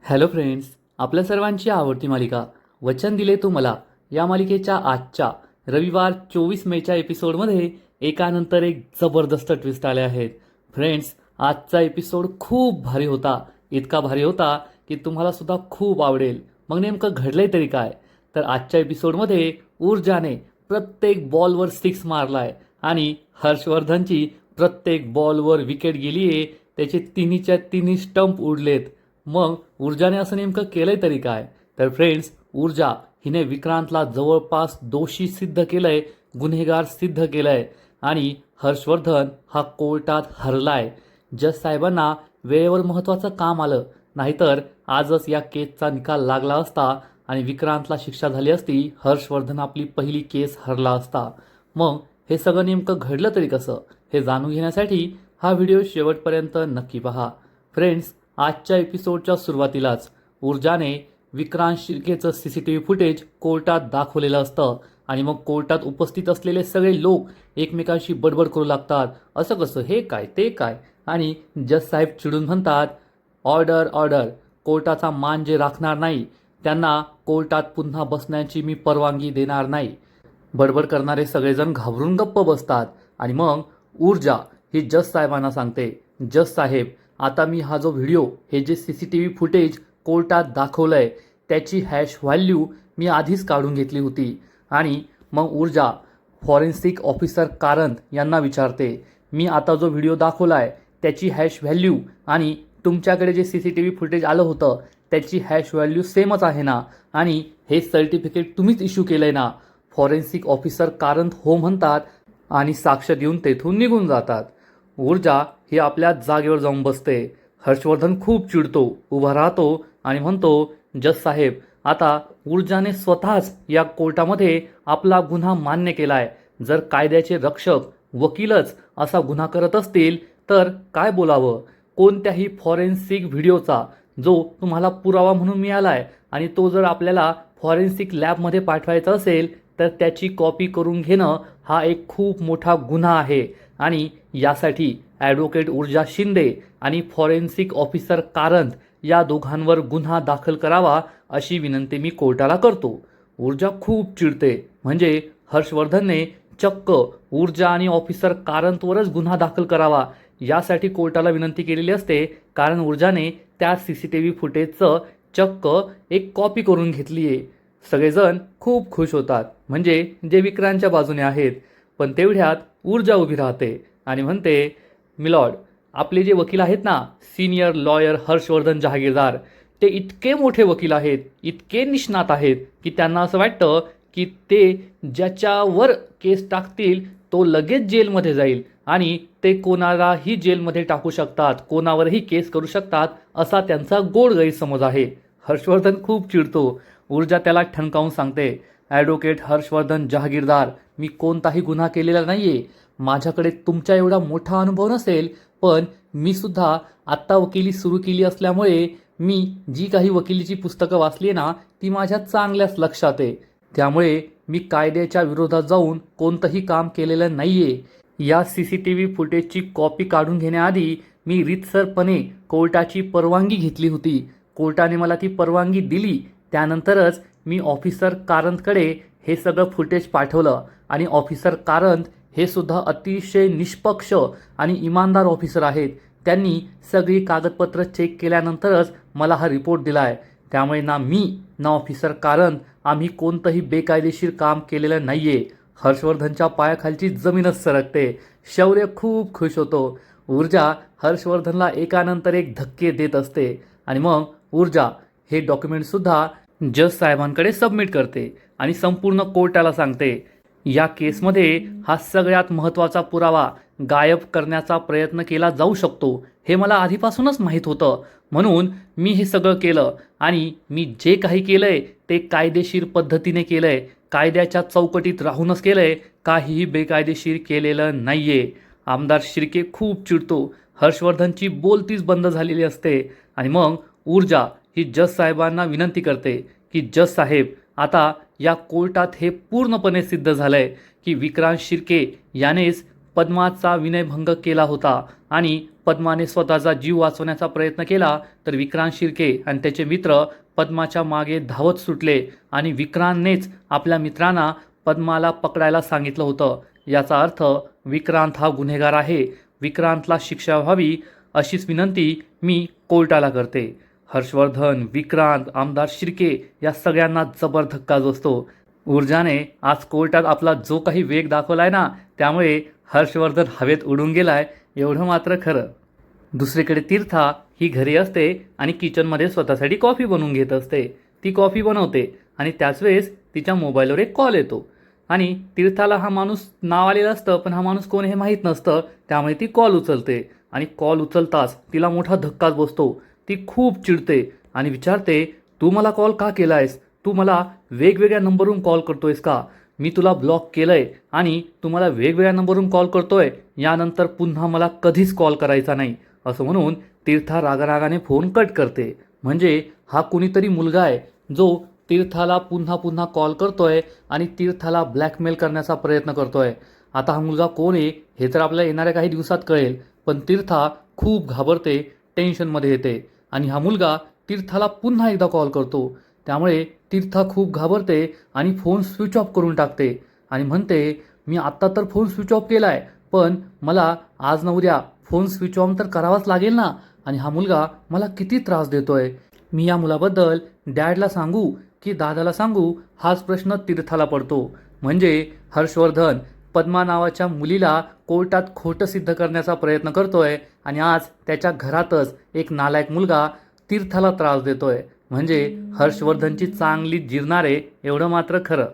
Hello friends, आपल्या सर्वांची आवडती मालिका वचन दिले तू मला या मालिकेच्या आजच्या रविवार 24 मेच्या एपिसोडमध्ये एकानंतर एक जबरदस्त ट्विस्ट आले आहेत. फ्रेंड्स, आजचा एपिसोड खूप भारी होता. इतका भारी होता की तुम्हाला सुद्धा खूप आवडेल. मग नेमकं घडलंय तरी काय? तर आजच्या एपिसोडमध्ये ऊर्जाने प्रत्येक बॉलवर सिक्स मारलाय आणि हर्षवर्धनची प्रत्येक बॉलवर विकेट गेलीये. त्याचे तिन्हीच्या तिन्ही स्टंप उडलेत. मग ऊर्जाने असं नेमकं केलंय तरी काय? तर फ्रेंड्स, ऊर्जा हिने विक्रांतला जवळपास दोषी सिद्ध केलंय, गुन्हेगार सिद्ध केलंय आणि हर्षवर्धन हा कोर्टात हरलाय. जज साहेबांना वेळेवर महत्त्वाचं काम आलं, नाहीतर आजच या केसचा निकाल लागला असता आणि विक्रांतला शिक्षा झाली असती. हर्षवर्धन आपली पहिली केस हरला असता. मग हे सगळं नेमकं घडलं तरी कसं, हे जाणून घेण्यासाठी हा व्हिडिओ शेवटपर्यंत नक्की पहा. फ्रेंड्स, आजच्या एपिसोडच्या सुरुवातीलाच ऊर्जाने विक्रांत शिर्केचं सीसीटीव्ही फुटेज कोर्टात दाखवलेलं असतं आणि मग कोर्टात उपस्थित असलेले सगळे लोक एकमेकांशी बडबड करू लागतात. असं कसं, हे काय ते काय? आणि जज साहेब चिडून म्हणतात, ऑर्डर ऑर्डर. कोर्टाचा मान जे राखणार नाही त्यांना कोर्टात पुन्हा बसण्याची मी परवानगी देणार नाही. बडबड करणारे सगळेजण घाबरून गप्प बसतात आणि मग ऊर्जा ही जज साहेबांना सांगते, जज साहेब, आता मी हा जो व्हिडिओ, हे जे सीसीटीव्ही फुटेज कोर्टात दाखवलंय त्याची हॅश व्हॅल्यू मी आधीच काढून घेतली होती. आणि मग ऊर्जा फॉरेन्सिक ऑफिसर कारंत यांना विचारते, मी आता जो व्हिडिओ दाखवलाय त्याची हॅश व्हॅल्यू आणि तुमच्याकडे जे सीसीटीव्ही फुटेज आलं होतं त्याची हॅश व्हॅल्यू सेमच आहे ना? आणि हे सर्टिफिकेट तुम्हीच इश्यू केलंय ना? फॉरेन्सिक ऑफिसर कारंत हो म्हणतात आणि साक्ष देऊन तेथून निघून जातात. ऊर्जा ही आपल्या जागेवर जाऊन बसते. हर्षवर्धन खूप चिडतो, उभा राहतो आणि म्हणतो, जज साहेब, आता ऊर्जाने स्वतःच या कोर्टामध्ये आपला गुन्हा मान्य केलाय. जर कायद्याचे रक्षक वकीलच असा गुन्हा करत असतील तर काय बोलावं? कोणत्याही फॉरेन्सिक व्हिडिओचा जो तुम्हाला पुरावा म्हणून मिळालाय आणि तो जर आपल्याला फॉरेन्सिक लॅबमध्ये पाठवायचा असेल तर त्याची कॉपी करून घेणं हा एक खूप मोठा गुन्हा आहे आणि यासाठी ॲडव्होकेट ऊर्जा शिंदे आणि फॉरेन्सिक ऑफिसर कारंत या दोघांवर गुन्हा दाखल करावा अशी विनंती मी कोर्टाला करतो. ऊर्जा खूप चिडते. म्हणजे हर्षवर्धनने चक्क ऊर्जा आणि ऑफिसर कारंतवरच गुन्हा दाखल करावा यासाठी कोर्टाला विनंती केलेली असते, कारण ऊर्जाने त्या सीसीटीव्ही फुटेजचं चक्क एक कॉपी करून घेतली आहे. सगळेजण खूप खुश होतात, म्हणजे जे विक्रांतच्या बाजूने आहेत. पण तेवढ्यात ऊर्जा उभी राहते आणि म्हणते, मिलॉर्ड, आपले जे वकील आहेत ना, सिनियर लॉयर हर्षवर्धन जहागीरदार, ते इतके मोठे वकील आहेत, इतके निष्णात आहेत की त्यांना असं वाटतं की ते ज्याच्यावर केस टाकतील तो लगेच जेलमध्ये जाईल आणि ते कोणालाही जेलमध्ये टाकू शकतात, कोणावरही केस करू शकतात असा त्यांचा गोड गैरसमज आहे. हर्षवर्धन खूप चिडतो. ऊर्जा त्याला ठणकावून सांगते, ॲडव्होकेट हर्षवर्धन जहागीरदार, मी कोणताही गुन्हा केलेला नाहीये. माझ्याकडे तुमच्या एवढा मोठा अनुभव नसेल, पण मी सुद्धा आत्ता वकिली सुरू केली असल्यामुळे मी जी काही वकिलीची पुस्तकं वाचली आहे ना, ती माझ्या चांगल्याच लक्षात आहे. त्यामुळे मी कायद्याच्या विरोधात जाऊन कोणतंही काम केलेलं नाहीये. या सीसीटीव्ही फुटेजची कॉपी काढून घेण्याआधी मी रीतसरपणे कोर्टाची परवानगी घेतली होती. कोर्टाने मला ती परवानगी दिली, त्यानंतरच मी ऑफिसर कारंतकडे हे सगळं फुटेज पाठवलं आणि ऑफिसर कारंत हे सुद्धा अतिशय निष्पक्ष आणि इमानदार ऑफिसर आहेत. त्यांनी सगळी कागदपत्र चेक केल्यानंतरच मला हा रिपोर्ट दिला आहे. त्यामुळे ना मी ना ऑफिसर कारंत आम्ही कोणतंही बेकायदेशीर काम केलेलं नाहीये. हर्षवर्धनच्या पायाखालची जमीनच सरकते. शौर्य खूप खुश होतो. ऊर्जा हर्षवर्धनला एकानंतर एक धक्के देत असते आणि मग ऊर्जा हे डॉक्युमेंटसुद्धा जज साहेबांकडे सबमिट करते आणि संपूर्ण कोर्टाला सांगते, या केसमध्ये हा सगळ्यात महत्त्वाचा पुरावा गायब करण्याचा प्रयत्न केला जाऊ शकतो हे मला आधीपासूनच माहीत होतं. म्हणून मी हे सगळं केलं आणि मी जे काही केलंय ते कायदेशीर पद्धतीने केलंय, कायद्याच्या चौकटीत राहूनच केलंय, काहीही बेकायदेशीर केलेलं नाहीये. आमदार शिर्के खूप चिडतो. हर्षवर्धनची बोलतीच बंद झालेली असते आणि मग ऊर्जा ही जज साहेबांना विनंती करते की जज साहेब, आता या कोर्टात हे पूर्णपणे सिद्ध झालंय की विक्रांत शिर्के यानेच पद्माचा विनयभंग केला होता आणि पद्माने स्वतःचा जीव वाचवण्याचा प्रयत्न केला तर विक्रांत शिर्के आणि त्याचे मित्र पद्माच्या मागे धावत सुटले आणि विक्रांतनेच आपल्या मित्रांना पद्माला पकडायला सांगितलं होतं. याचा अर्थ विक्रांत हा गुन्हेगार आहे. विक्रांतला शिक्षा व्हावी अशीच विनंती मी कोर्टाला करते. हर्षवर्धन, विक्रांत, आमदार शिर्के या सगळ्यांना जबर धक्का बसतो. ऊर्जाने आज कोर्टात आपला जो काही वेग दाखवलाय ना, त्यामुळे हर्षवर्धन हवेत उडून गेलाय एवढं मात्र खरं. दुसरीकडे तीर्था ही घरी असते आणि किचनमध्ये स्वतःसाठी कॉफी बनवून घेत असते. ती कॉफी बनवते आणि त्याच वेळेस तिच्या मोबाईलवर एक कॉल येतो आणि तीर्थाला हा माणूस नाव आलेलं असतं, पण हा माणूस कोण हे माहीत नसतं. त्यामुळे ती कॉल उचलते आणि कॉल उचलताच तिला मोठा धक्काच बसतो. ती खूप चिडते आणि विचारते, तू मला कॉल का केलायस? तू मला वेगवेगळ्या नंबरवरून कॉल करतोयस का? मी तुला ब्लॉक केलंय आणि तू मला वेगवेगळ्या नंबरवरून कॉल करतोय. यानंतर पुन्हा मला कधीच कॉल करायचा नाही. असं म्हणून तीर्था रागारागाने फोन कट करते. म्हणजे हा कुणीतरी मुलगा आहे जो तीर्थाला पुन्हा पुन्हा कॉल करतोय आणि तीर्थाला ब्लॅकमेल करण्याचा प्रयत्न करतोय. आता हा मुलगा कोण आहे हे तर आपल्याला येणाऱ्या काही दिवसात कळेल. पण तीर्था खूप घाबरते, टेन्शनमध्ये येते आणि हा मुलगा तीर्थाला पुन्हा एकदा कॉल करतो. त्यामुळे तीर्था खूप घाबरते आणि फोन स्विच ऑफ करून टाकते आणि म्हणते, मी आत्ता तर फोन स्विच ऑफ केलाय, पण मला आज ना उद्या फोन स्विच ऑन तर करावाच लागेल ना. आणि हा मुलगा मला किती त्रास देतोय. मी या मुलाबद्दल डॅडला सांगू की दादाला सांगू हाच प्रश्न तीर्थाला पडतो. म्हणजे हर्षवर्धन पद्मा नावाच्या मुलीला कोर्टात खोटं सिद्ध करण्याचा प्रयत्न करतोय आणि आज त्याच्या घरातच एक नालायक मुलगा तीर्थाला त्रास देतोय. म्हणजे हर्षवर्धनची चांगली जिरणारे एवढं मात्र खरं.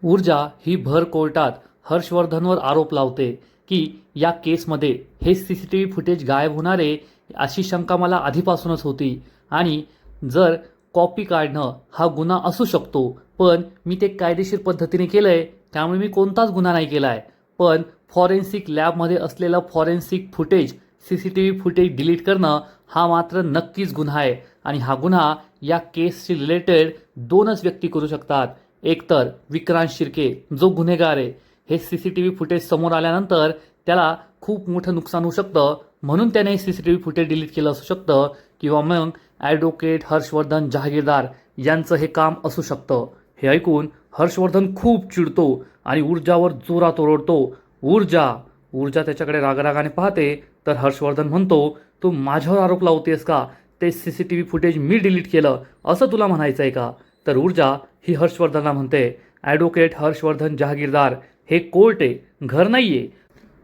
ऊर्जा ही भर कोर्टात हर्षवर्धनवर आरोप लावते की या केसमध्ये हे CCTV फुटेज गायब होणारे अशी शंका मला आधीपासूनच होती आणि जर कॉपी काढणं हा गुन्हा असू शकतो, पण मी ते कायदेशीर पद्धतीने केलंय त्यामुळे मी कोणताच गुन्हा नाही केलाय. पण फॉरेन्सिक लॅबमध्ये असलेलं forensic footage CCTV footage delete करणं हा मात्र नक्कीच गुन्हा आहे आणि हा गुन्हा या केसशी रिलेटेड दोनच व्यक्ती करू शकतात. एक तर विक्रांत शिर्के जो गुन्हेगार आहे. हे CCTV फुटेज समोर आल्यानंतर त्याला खूप मोठं नुकसान होऊ शकतं म्हणून त्याने CCTV फुटेज डिलीट केलं असू शकतं, किंवा मग ॲडव्होकेट हर्षवर्धन जहागीरदार यांचं हे काम असू शकतं. हे ऐकून हर्षवर्धन खूप चिडतो आणि ऊर्जावर जोरात ओरडतो. ऊर्जा त्याच्याकडे रागारागाने पाहते तर हर्षवर्धन म्हणतो, तू माझ्यावर आरोप लावतेस का? ते CCTV फुटेज मी डिलीट केलं असं तुला म्हणायचं आहे का? तर ऊर्जा ही हर्षवर्धनला म्हणते, ॲडव्होकेट हर्षवर्धन जहागीरदार हे कोर्ट आहे, घर नाही आहे.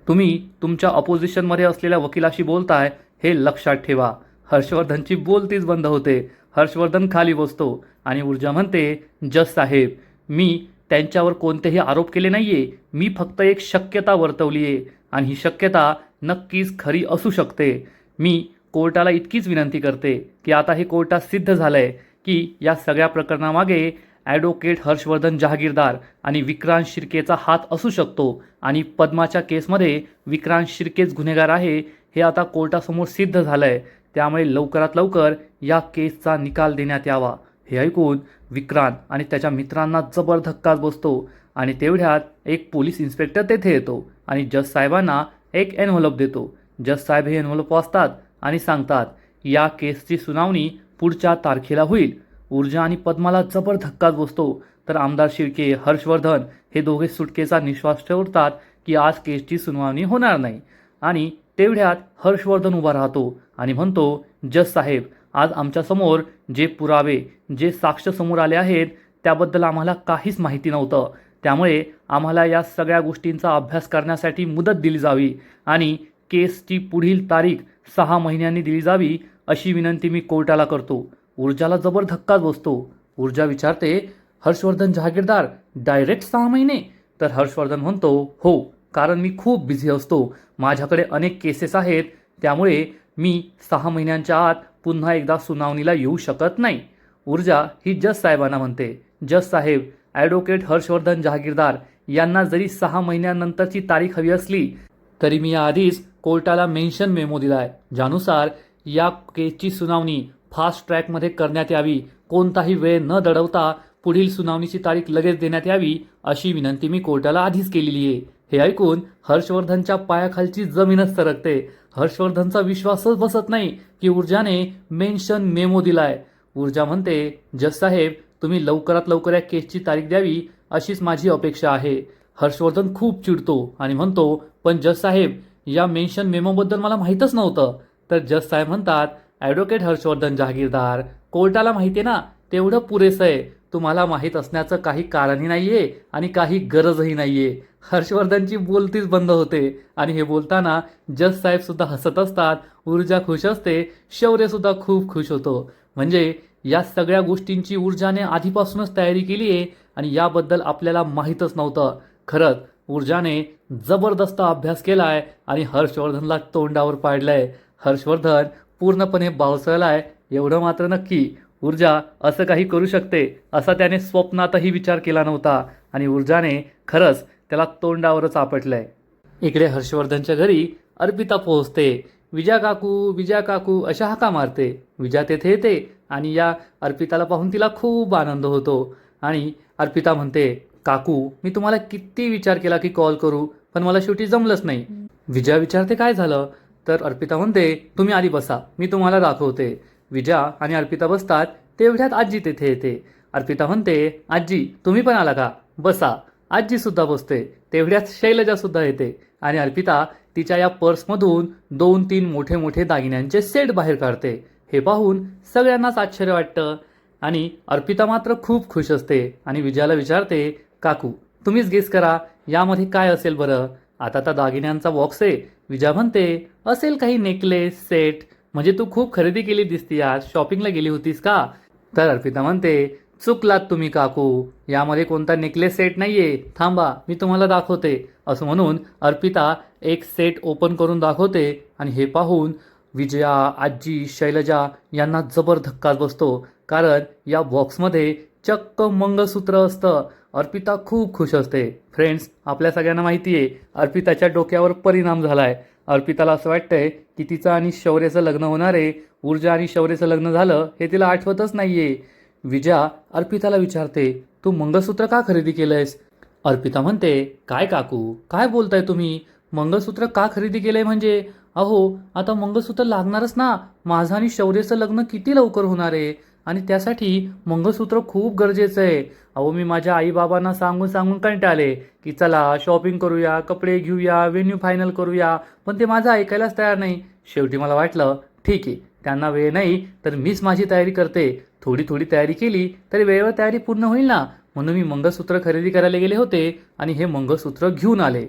तुम्ही तुमच्या अपोजिशनमध्ये असलेल्या वकिलाशी बोलताय हे लक्षात ठेवा. हर्षवर्धनची बोलतीच बंद होते. हर्षवर्धन खाली बसतो आणि ऊर्जा म्हणते, जज साहेब, मी त्यांच्यावर कोणतेही आरोप केले नाहीये. मी फक्त एक शक्यता वर्तवली आहे आणि ही शक्यता नक्कीच खरी असू शकते. मी कोर्टाला इतकीच विनंती करते की आता हे कोर्टात सिद्ध झालंय की या सगळ्या प्रकरणामागे ॲडव्होकेट हर्षवर्धन जहागीरदार आणि विक्रांत शिर्केचा हात असू शकतो आणि पद्माच्या केसमध्ये विक्रांत शिर्केच गुन्हेगार आहे हे आता कोर्टासमोर सिद्ध झालंय. त्यामुळे लवकरात लवकर या केसचा निकाल देण्यात यावा. हे ऐकून विक्रांत आणि त्याच्या मित्रांना जबर धक्काच बसतो आणि तेवढ्यात एक पोलीस इन्स्पेक्टर तेथे येतो आणि जज साहेबांना एक एनव्हलप देतो. जज साहेब हे एनव्हलप वाचतात आणि सांगतात, या केसची सुनावणी पुढच्या तारखेला होईल. ऊर्जा आणि पद्माला जबर धक्काच बसतो तर आमदार शिर्के, हर्षवर्धन हे दोघे सुटकेचा निश्वास ठेवतात की आज केसची सुनावणी होणार नाही. आणि तेवढ्यात हर्षवर्धन उभा राहतो आणि म्हणतो, जज साहेब, आज आमच्यासमोर जे पुरावे, जे साक्ष समोर आले आहेत त्याबद्दल आम्हाला काहीच माहिती नव्हतं. त्यामुळे आम्हाला या सगळ्या गोष्टींचा अभ्यास करण्यासाठी मुदत दिली जावी आणि केसची पुढील तारीख 6 महिन्यांनी दिली जावी अशी विनंती मी कोर्टाला करतो. ऊर्जाला जबर धक्काच बसतो. ऊर्जा विचारते, हर्षवर्धन जहागीरदार डायरेक्ट 6 महिने? तर हर्षवर्धन म्हणतो, हो, कारण मी खूप बिझी असतो. माझ्याकडे अनेक केसेस आहेत, त्यामुळे मी 6 महिन्यांच्या आत पुन्हा एकदा सुनावणीला येऊ शकत नाही. ऊर्जा ही जज साहेबांना म्हणते, जज साहेब, ॲडव्होकेट हर्षवर्धन जहागीरदार यांना जरी 6 महिन्यानंतरची तारीख हवी असली तरी मी याआधीच कोर्टाला मेन्शन मेमो दिलाय, ज्यानुसार या केसची सुनावणी फास्ट ट्रॅकमध्ये करण्यात यावी. कोणताही वेळ न दडवता पुढील सुनावणीची तारीख लगेच देण्यात यावी अशी विनंती मी कोर्टाला आधीच केलेली आहे. हे ऐकून हर्षवर्धनच्या पायाखालची जमीनच सरकते. हर्षवर्धनचा विश्वासच बसत नाही की ऊर्जाने मेन्शन मेमो दिलाय. ऊर्जा म्हणते, जज साहेब तुम्ही लवकरात लवकर या केसची तारीख द्यावी अशीच माझी अपेक्षा आहे. हर्षवर्धन खूप चिडतो आणि म्हणतो, पण जज साहेब या मेन्शन मेमोबद्दल मला माहीतच नव्हतं. तर जज साहेब म्हणतात, ॲडव्होकेट हर्षवर्धन जहागीरदार, कोर्टाला माहिती आहे ना, तेवढं पुरेसं आहे. तुम्हाला माहीत असण्याचं काही कारणही नाहीये आणि काही गरजही नाहीये. हर्षवर्धनची बोलतीच बंद होते आणि हे बोलताना जज साहेब सुद्धा हसत असतात. ऊर्जा खुश असते, शौर्य सुद्धा खूप खुश होतो. म्हणजे या सगळ्या गोष्टींची ऊर्जाने आधीपासूनच तयारी केली आहे आणि याबद्दल आपल्याला माहीतच नव्हतं. खरंच ऊर्जाने जबरदस्त अभ्यास केलाय आणि हर्षवर्धनला तोंडावर पाडलंय. हर्षवर्धन पूर्णपणे बावचळलाय एवढं मात्र नक्की. ऊर्जा असं काही करू शकते असा त्याने स्वप्नातही विचार केला नव्हता आणि ऊर्जाने खरंच त्याला तोंडावरच आपटलंय. इकडे हर्षवर्धनच्या घरी अर्पिता पोहोचते. विजया काकू अशा हाका मारते. विजया तेथे येते आणि या अर्पिताला पाहून तिला खूप आनंद होतो आणि अर्पिता म्हणते, काकू मी तुम्हाला किती विचार केला की कॉल करू, पण मला शेवटी जमलंच नाही. विजया विचारते काय झालं, तर अर्पिता म्हणते, तुम्ही आधी बसा मी तुम्हाला दाखवते. विजया आणि अर्पिता बसतात. तेवढ्यात आजी तेथे येते. अर्पिता म्हणते, आजी तुम्ही पण आला का, बसा. आजी सुद्धा बसते. तेवढ्यात शैलजा सुद्धा येते आणि अर्पिता तिच्या या पर्समधून 2-3 मोठे मोठे दागिन्यांचे सेट बाहेर काढते. हे पाहून सगळ्यांनाच आश्चर्य वाटतं आणि अर्पिता मात्र खूप खुश असते आणि विजयाला विचारते, काकू तुम्हीच गेस करा यामध्ये काय असेल बरं. आता त्या दागिन्यांचा बॉक्स आहे. विजया म्हणते, असेल काही नेकलेस सेट, म्हणजे तू खूप खरेदी केली दिसती, आज शॉपिंगला गेली होतीस का. तर अर्पिता म्हणते, चुकलात तुम्ही काकू, यामध्ये कोणता नेकलेस सेट नाहीये, थांबा मी तुम्हाला दाखवते. असं म्हणून अर्पिता एक सेट ओपन करून दाखवते आणि हे पाहून विजया, आजी, शैलजा यांना जबर धक्काच बसतो. कारण या बॉक्समध्ये चक्क मंगळसूत्र असतं. अर्पिता खूप खुश असते. फ्रेंड्स आपल्या सगळ्यांना माहिती आहे अर्पिताच्या डोक्यावर परिणाम झालाय. अर्पिताला असं वाटतंय की तिचं आणि शौर्याचं लग्न होणार आहे. ऊर्जा आणि शौर्याचं लग्न झालं हे तिला आठवतच नाहीये. विजया अर्पिताला विचारते, तू मंगळसूत्र का खरेदी केलंयस. अर्पिता म्हणते, काय काकू काय बोलताय तुम्ही, मंगळसूत्र का खरेदी केलंय म्हणजे. अहो आता मंगळसूत्र लागणारच ना, माझं आणि शौर्याचं लग्न किती लवकर होणार आहे आणि त्यासाठी मंगळसूत्र खूप गरजेचं आहे. अहो मी माझ्या आईबाबांना सांगून सांगून कंटाळले की चला शॉपिंग करूया, कपडे घेऊया, व्हेन्यू फायनल करूया, पण ते माझं ऐकायलाच तयार नाही. शेवटी मला वाटलं ठीक आहे, त्यांना वेळ नाही तर मीच माझी तयारी करते. थोडी थोडी तयारी केली तरी वेळेवर तयारी पूर्ण होईल ना, म्हणून मी मंगळसूत्र खरेदी करायला गेले होते आणि हे मंगळसूत्र घेऊन आले.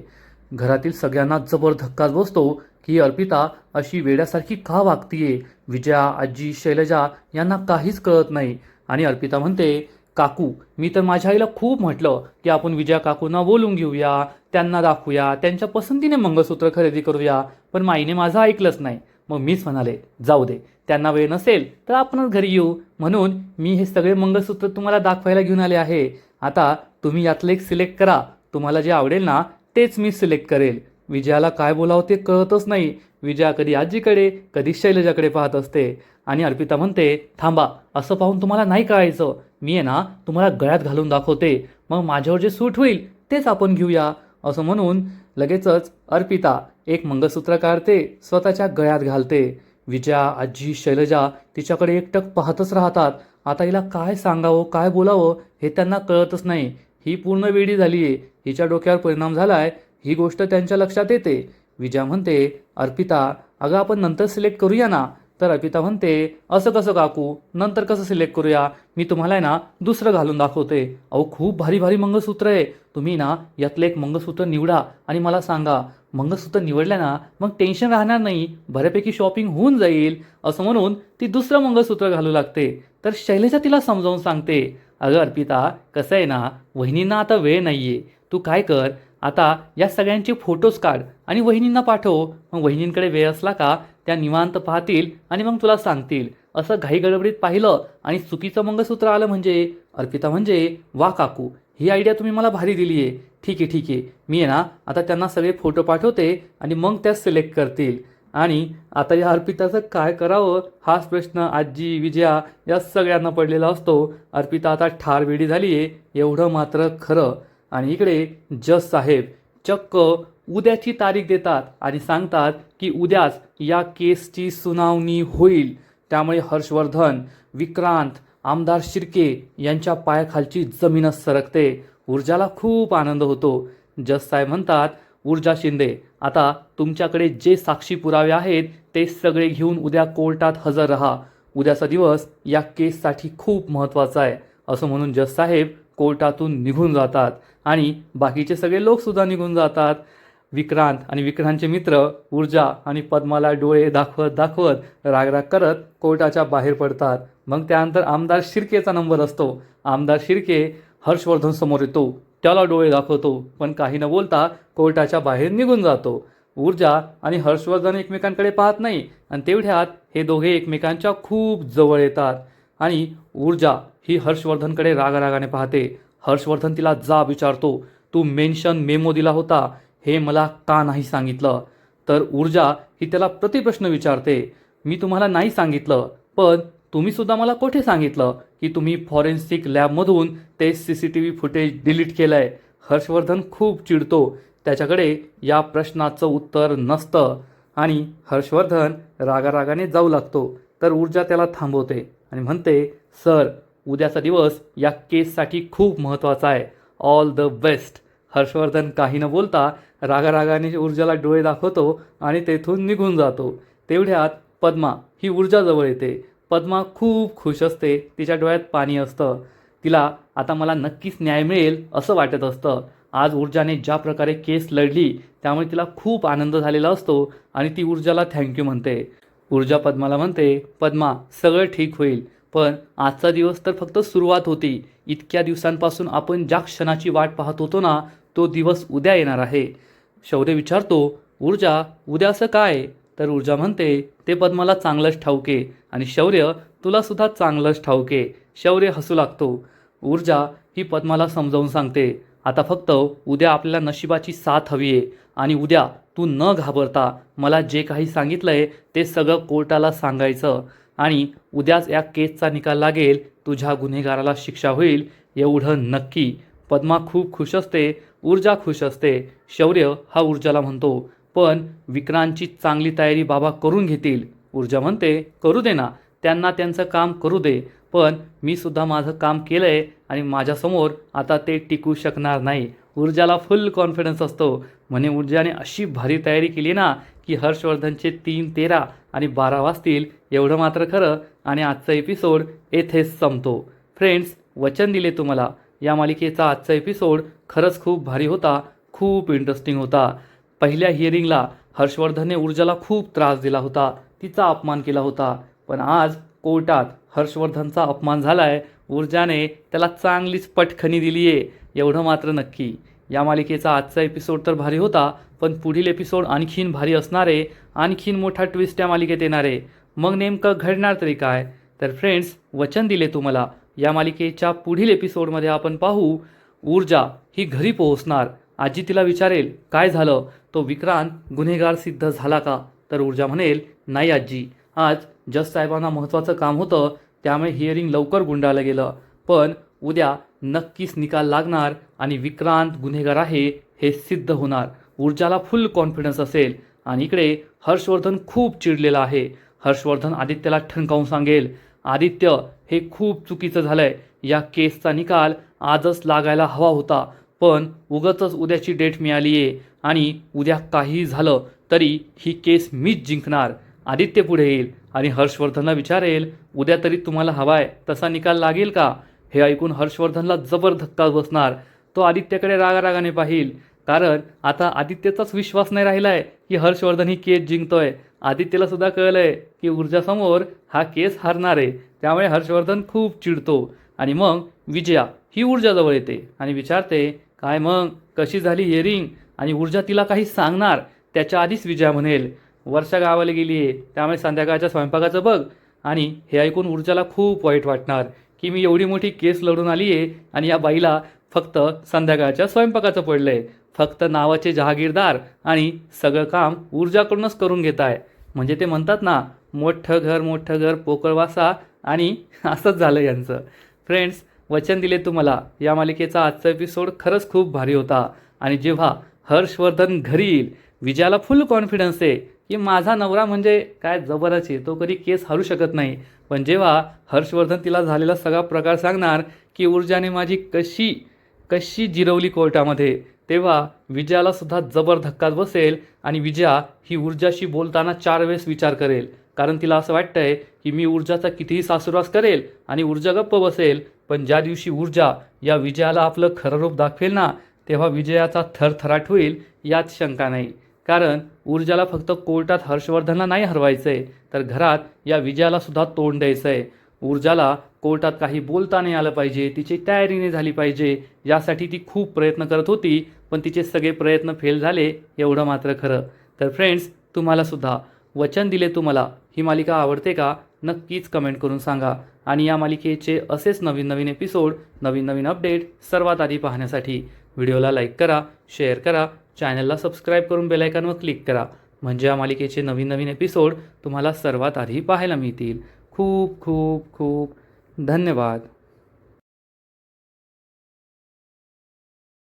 घरातील सगळ्यांना जबर धक्काच बसतो की अर्पिता अशी वेड्यासारखी का वागतीये. विजया, आजी, शैलजा यांना काहीच कळत नाही आणि अर्पिता म्हणते, काकू मी तर माझ्या आईला खूप म्हटलं की आपण विजया काकूंना बोलून घेऊया, त्यांना दाखवूया, त्यांच्या पसंतीने मंगळसूत्र खरेदी करूया, पण माईने माझं ऐकलंच नाही. मग मीच म्हणाले जाऊ दे, त्यांना वेळ नसेल तर आपणच घरी येऊ, म्हणून मी हे सगळे मंगळसूत्र तुम्हाला दाखवायला घेऊन आले आहे. आता तुम्ही यातलं एक सिलेक्ट करा, तुम्हाला जे आवडेल ना तेच मी सिलेक्ट करेल. विजयाला काय बोलावं ते कळतच नाही. विजया कधी आजीकडे कधी शैलजाकडे पाहत असते आणि अर्पिता म्हणते, थांबा असं पाहून तुम्हाला नाही कळायचं, मी आहे ना तुम्हाला गळ्यात घालून दाखवते, मग माझ्यावर जे सूट होईल तेच आपण घेऊया. असं म्हणून लगेचच अर्पिता एक मंगळसूत्र काढते, स्वतःच्या गळ्यात घालते. विजया, आजी, शैलजा तिच्याकडे एकटक पाहतच राहतात. आता हिला काय सांगावं काय बोलावं हे त्यांना कळतच नाही. ही पूर्ण वेडी झाली आहे, हिच्या डोक्यावर परिणाम झालाय ही गोष्ट त्यांच्या लक्षात येते. विजया म्हणते, अर्पिता अगं आपण नंतर सिलेक्ट करूया ना. तर अर्पिता म्हणते, असं कसं काकू, नंतर कसं सिलेक्ट करूया, मी तुम्हाला आहे ना दुसरं घालून दाखवते. अहो खूप भारी भारी मंगळसूत्र आहे, तुम्ही ना यातलं एक मंगळसूत्र निवडा आणि मला सांगा. मंगळसूत्र निवडलं ना मग टेन्शन राहणार नाही, बऱ्यापैकी शॉपिंग होऊन जाईल. असं म्हणून ती दुसरं मंगळसूत्र घालू लागते. तर शैलजा तिला समजावून सांगते, अगं अर्पिता कसं आहे ना, वहिनींना आता वेळ नाहीये, तू काय कर आता या सगळ्यांचे फोटोज काढ आणि वहिनींना पाठव, मग वहिनींकडे वेळ असला का त्या निवांत पाहतील आणि मग तुला सांगतील. असं घाई गडबडीत पाहिलं आणि चुकीचं मंगळसूत्र आलं म्हणजे. अर्पिता म्हणजे, वा काकू ही आयडिया तुम्ही मला भारी दिली आहे, ठीक आहे मी आहे ना आता त्यांना सगळे फोटो पाठवते आणि मग त्या सिलेक्ट करतील. आणि आता या अर्पिताचं काय करावं हाच प्रश्न आजी, विजया या सगळ्यांना पडलेला असतो. अर्पिता आता ठार वेडी झाली आहे एवढं मात्र खरं. आणि इकडे जज साहेब चक्क उद्याची तारीख देतात आणि सांगतात की उद्याच या केसची सुनावणी होईल. त्यामुळे हर्षवर्धन, विक्रांत, आमदार शिर्के यांच्या पायाखालची जमीनच सरकते. ऊर्जाला खूप आनंद होतो. जज साहेब म्हणतात, ऊर्जा शिंदे, आता तुमच्याकडे जे साक्षी पुरावे आहेत ते सगळे घेऊन उद्या कोर्टात हजर राहा. उद्याचा दिवस या केससाठी खूप महत्त्वाचा आहे. असं म्हणून जज साहेब कोर्टातून निघून जातात आणि बाकीचे सगळे लोकसुद्धा निघून जातात. विक्रांत आणि विक्रांतचे मित्र ऊर्जा आणि पद्माला डोळे दाखवत दाखवत रागराग करत कोर्टाच्या बाहेर पडतात. मग त्यानंतर आमदार शिर्केचा नंबर असतो. आमदार शिर्के हर्षवर्धन समोर येतो, त्याला डोळे दाखवतो, पण काही न बोलता कोर्टाच्या बाहेर निघून जातो. ऊर्जा आणि हर्षवर्धन एकमेकांकडे पाहत नाही आणि तेवढ्यात हे दोघे एकमेकांच्या खूप जवळ येतात आणि ऊर्जा ही हर्षवर्धनकडे रागारागाने पाहते. हर्षवर्धन तिला जाब विचारतो, तू मेन्शन मेमो दिला होता हे मला का नाही सांगितलं? तर ऊर्जा ही त्याला प्रतिप्रश्न विचारते, मी तुम्हाला नाही सांगितलं, पण तुम्ही सुद्धा मला कुठे सांगितलं की तुम्ही फॉरेन्सिक लॅबमधून ते CCTV फुटेज डिलीट केलंय? हर्षवर्धन खूप चिडतो, त्याच्याकडे या प्रश्नाचं उत्तर नसतं आणि हर्षवर्धन रागारागाने जाऊ लागतो. तर ऊर्जा त्याला थांबवते आणि म्हणते, सर, उद्याचा दिवस या केससाठी खूप महत्त्वाचा आहे. All the best. हर्षवर्धन काही न बोलता रागारागाने ऊर्जाला डोळे दाखवतो आणि तेथून निघून जातो. तेवढ्यात पद्मा ही ऊर्जाजवळ येते. पद्मा खूप खुश असते, तिच्या डोळ्यात पाणी असतं. तिला आता मला नक्कीच न्याय मिळेल असं वाटत असतं. आज ऊर्जाने ज्या प्रकारे केस लढली त्यामुळे तिला खूप आनंद झालेला असतो आणि ती ऊर्जाला थँक्यू म्हणते. ऊर्जा पद्माला म्हणते, पद्मा, सगळं ठीक होईल, पण आजचा दिवस तर फक्त सुरुवात होती. इतक्या दिवसांपासून आपण ज्या क्षणाची वाट पाहत होतो ना, तो दिवस उद्या येणार आहे. शौर्य विचारतो, ऊर्जा, उद्या असं काय? तर ऊर्जा म्हणते, ते पद्माला चांगलंच ठाऊके आणि शौर्य, तुला सुद्धा चांगलंच ठाऊके. शौर्य हसू लागतो. ऊर्जा ही पद्माला समजावून सांगते, आता फक्त उद्या आपल्याला नशिबाची साथ हवी आहे आणि उद्या तू न घाबरता मला जे काही सांगितलंय ते सगळं कोर्टाला सांगायचं आणि उद्याच या केसचा निकाल लागेल, तुझ्या गुन्हेगाराला शिक्षा होईल, एवढं नक्की. पद्मा खूप खुश असते, ऊर्जा खुश असते. शौर्य हा ऊर्जाला म्हणतो, पण विक्रांतची चांगली तयारी बाबा करून घेतील. ऊर्जा म्हणते, करू दे ना, त्यांना त्यांचं काम करू दे, पण मी सुद्धा माझं काम केलंय आणि माझ्यासमोर आता ते टिकू शकणार नाही. ऊर्जाला फुल कॉन्फिडन्स असतो. म्हणे ऊर्जाने अशी भारी तयारी केली ना की हर्षवर्धनचे 3, 13 आणि 12 वाजतील, एवढं मात्र खरं. आणि आजचा एपिसोड येथेच संपतो. फ्रेंड्स, वचन दिले तुम्हाला, या मालिकेचा आजचा एपिसोड खरंच खूप भारी होता, खूप इंटरेस्टिंग होता. पहिल्या हिअरिंगला हर्षवर्धनने ऊर्जाला खूप त्रास दिला होता, तिचा अपमान केला होता, पण आज कोर्टात हर्षवर्धनचा अपमान झालाय. ऊर्जाने त्याला चांगलीच पटखनी दिली आहे, एवढं मात्र नक्की. या मालिकेचा आजचा एपिसोड तर भारी होता, पण पुढील एपिसोड आणखीन भारी असणार आहे. आणखीन मोठा ट्विस्ट या मालिकेत येणार आहे. मग नेमकं घडणार तरी काय? तर फ्रेंड्स, वचन दिले तुम्हाला, या मालिकेच्या पुढील एपिसोडमध्ये आपण पाहू, ऊर्जा ही घरी पोहोचणार. आजी तिला विचारेल, काय झालं, तो विक्रांत गुन्हेगार सिद्ध झाला का? तर ऊर्जा म्हणेल, नाही आजी, आज जज साहेबांना महत्त्वाचं काम होतं, त्यामुळे हिअरिंग लवकर गुंडाळलं गेलं, पण उद्या नक्कीच निकाल लागणार आणि विक्रांत गुन्हेगार आहे हे सिद्ध होणार. ऊर्जाला फुल कॉन्फिडन्स असेल आणि इकडे हर्षवर्धन खूप चिडलेला आहे. हर्षवर्धन आदित्यला ठणकावून सांगेल, आदित्य, हे खूप चुकीचं झालंय, या केसचा निकाल आजच लागायला हवा होता, पण उगाचच उद्याची डेट मिळाली आहे आणि उद्या काही झालं तरी ही केस मीच जिंकणार. आदित्य पुढे येईल आणि हर्षवर्धनला विचारेल, उद्या तरी तुम्हाला हवाय तसा निकाल लागेल का? हे ऐकून हर्षवर्धनला जबर धक्का बसणार. तो आदित्यकडे रागारागाने पाहिल, कारण आता आदित्यचाच विश्वास नाही राहिलाय की हर्षवर्धन ही केस जिंकतोय. आदित्यला सुद्धा कळलंय की ऊर्जासमोर हा केस हारणार आहे, त्यामुळे हर्षवर्धन खूप चिडतो. आणि मग विजया ही ऊर्जाजवळ येते आणि विचारते, काय मग कशी झाली हिअरिंग? आणि ऊर्जा तिला काही सांगणार त्याच्या आधीच विजया म्हणेल, वर्षा गावाला गेली आहे, त्यामुळे संध्याकाळच्या स्वयंपाकाचं बघ. आणि हे ऐकून ऊर्जाला खूप वाईट वाटणार की मी एवढी मोठी केस लढून आली आहे आणि या बाईला फक्त संध्याकाळच्या स्वयंपाकाचं पडलं आहे. फक्त नावाचे जहागीरदार आणि सगळं काम ऊर्जाकडूनच करून घेत आहे. म्हणजे ते म्हणतात ना, मोठं घर पोकळवासा, आणि असंच झालं यांचं. फ्रेंड्स, वचन दिले तुम्हाला, या मालिकेचा आजचा एपिसोड खरंच खूप भारी होता आणि जेव्हा हर्षवर्धन घरी येईल. विजयाला फुल कॉन्फिडन्स आहे की माझा नवरा म्हणजे काय जबरच आहे, तो कधी केस हरू शकत नाही. पण जेव्हा हर्षवर्धन तिला झालेला सगळा प्रकार सांगणार की ऊर्जाने माझी कशी कशी जिरवली कोर्टामध्ये, तेव्हा विजयाला सुद्धा जबर धक्काच बसेल आणि विजया ही ऊर्जाशी बोलताना 4 वेळेस विचार करेल. कारण तिला असं वाटतंय की मी ऊर्जाचा कितीही सासूरवास करेल आणि ऊर्जा गप्प बसेल, पण ज्या दिवशी ऊर्जा या विजयाला आपलं खरं रूप दाखवेल ना, तेव्हा विजयाचा थरथराट होईल यात शंका नाही. कारण ऊर्जाला फक्त कोर्टात हर्षवर्धनला नाही हरवायचं आहे, तर घरात या विजयाला सुद्धा तोंड द्यायचं आहे. ऊर्जाला कोर्टात काही बोलता नाही आलं पाहिजे, तिची तयारी नाही झाली पाहिजे, यासाठी ती खूप प्रयत्न करत होती, पण तिचे सगळे प्रयत्न फेल झाले एवढं मात्र खरं. तर फ्रेंड्स, तुम्हाला सुद्धा वचन दिले तुम्हाला ही मालिका आवडते का? नक्कीच कमेंट करून सांगा. आणि या मालिकेचे असेच नवीन नवीन एपिसोड, नवीन नवीन अपडेट सर्वात आधी पाहण्यासाठी व्हिडिओला लाईक करा, शेअर करा, चॅनलला सबस्क्राईब करून बेल आयकॉनवर क्लिक करा. म्हणजे या मालिकेचे नवीन नवीन एपिसोड तुम्हाला सर्वात आधी पाहायला मिळतील. खूप खूप खूप धन्यवाद.